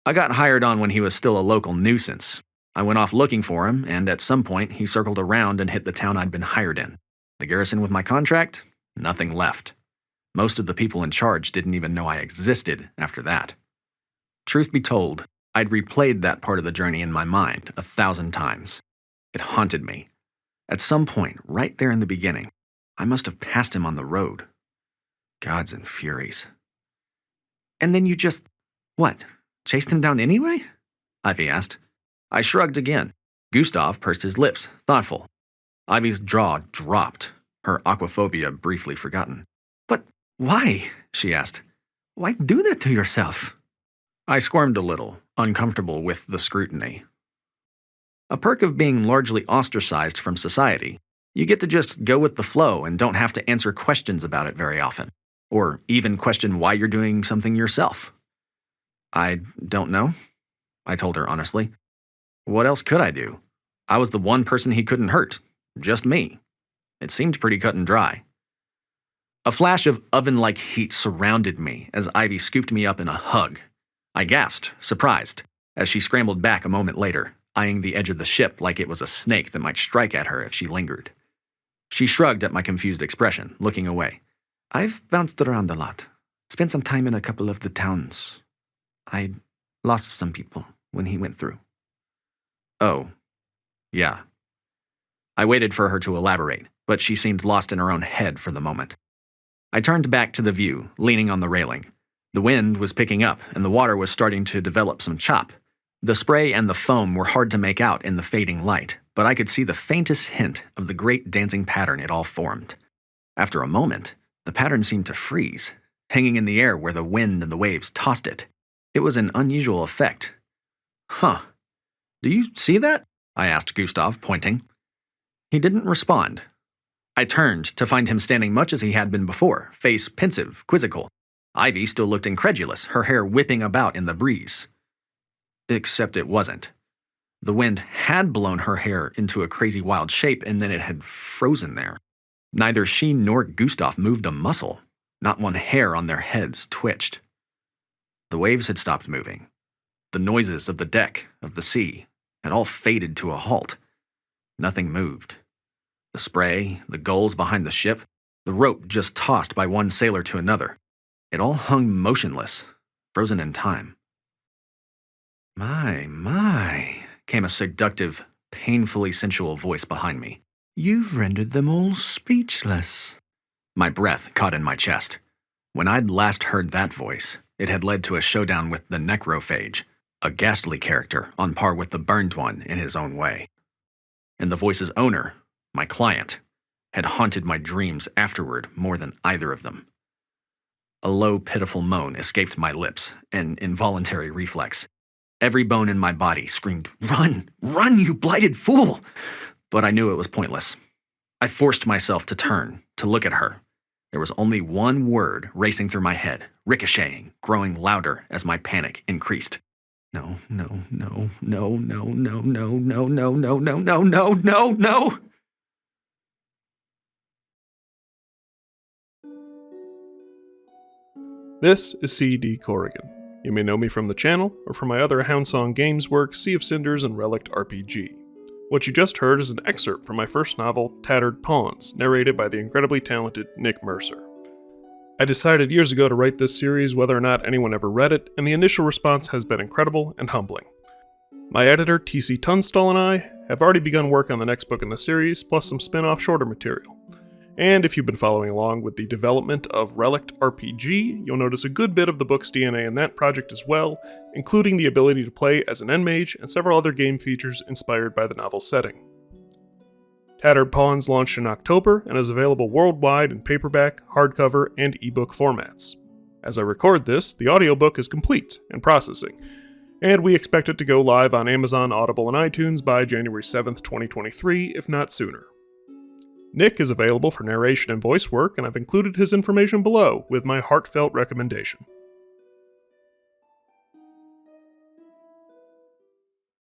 I got hired on when he was still a local nuisance. I went off looking for him, and at some point, he circled around and hit the town I'd been hired in. The garrison with my contract? Nothing left. Most of the people in charge didn't even know I existed after that. Truth be told, I'd replayed that part of the journey in my mind 1,000 times. It haunted me. At some point, right there in the beginning, I must have passed him on the road. Gods and furies. And then you just, what, chased him down anyway? Ivy asked. I shrugged again. Gustav pursed his lips, thoughtful. Ivy's jaw dropped, her aquaphobia briefly forgotten. But why? She asked. Why do that to yourself? I squirmed a little, uncomfortable with the scrutiny. A perk of being largely ostracized from society, you get to just go with the flow and don't have to answer questions about it very often, or even question why you're doing something yourself. I don't know, I told her honestly. What else could I do? I was the one person he couldn't hurt, just me. It seemed pretty cut and dry. A flash of oven-like heat surrounded me as Ivy scooped me up in a hug. I gasped, surprised, as she scrambled back a moment later, eyeing the edge of the ship like it was a snake that might strike at her if she lingered. She shrugged at my confused expression, looking away. I've bounced around a lot. Spent some time in a couple of the towns. I lost some people when he went through. Oh, yeah. I waited for her to elaborate, but she seemed lost in her own head for the moment. I turned back to the view, leaning on the railing. The wind was picking up, and the water was starting to develop some chop. The spray and the foam were hard to make out in the fading light, but I could see the faintest hint of the great dancing pattern it all formed. After a moment, the pattern seemed to freeze, hanging in the air where the wind and the waves tossed it. It was an unusual effect. Huh. Do you see that? I asked Gustav, pointing. He didn't respond. I turned to find him standing much as he had been before, face pensive, quizzical. Ivy still looked incredulous, her hair whipping about in the breeze. Except it wasn't. The wind had blown her hair into a crazy wild shape, and then it had frozen there. Neither she nor Gustav moved a muscle. Not one hair on their heads twitched. The waves had stopped moving. The noises of the deck, of the sea, had all faded to a halt. Nothing moved. The spray, the gulls behind the ship, the rope just tossed by one sailor to another. It all hung motionless, frozen in time. My, came a seductive, painfully sensual voice behind me. You've rendered them all speechless. My breath caught in my chest. When I'd last heard that voice, it had led to a showdown with the necrophage, a ghastly character on par with the burned one in his own way. And the voice's owner, my client, had haunted my dreams afterward more than either of them. A low, pitiful moan escaped my lips, an involuntary reflex. Every bone in my body screamed, "Run! Run, you blighted fool!" But I knew it was pointless. I forced myself to turn, to look at her. There was only one word racing through my head, ricocheting, growing louder as my panic increased. No, no, no, no, no, no, no, no, no, no, no, no, no, no, no! This is C.D. Corrigan. You may know me from the channel, or from my other Houndsong Games work, Sea of Cinders and relictrpg. What you just heard is an excerpt from my first novel, Tattered Pawns, narrated by the incredibly talented Nick Mercer. I decided years ago to write this series whether or not anyone ever read it, and the initial response has been incredible and humbling. My editor, T.C. Tunstall, and I have already begun work on the next book in the series, plus some spin-off shorter material. And if you've been following along with the development of relictrpg, you'll notice a good bit of the book's DNA in that project as well, including the ability to play as an Endmage and several other game features inspired by the novel's setting. Tattered Pawns launched in October and is available worldwide in paperback, hardcover, and ebook formats. As I record this, the audiobook is complete and processing, and we expect it to go live on Amazon, Audible, and iTunes by January 7th, 2023, if not sooner. Nick is available for narration and voice work, and I've included his information below with my heartfelt recommendation.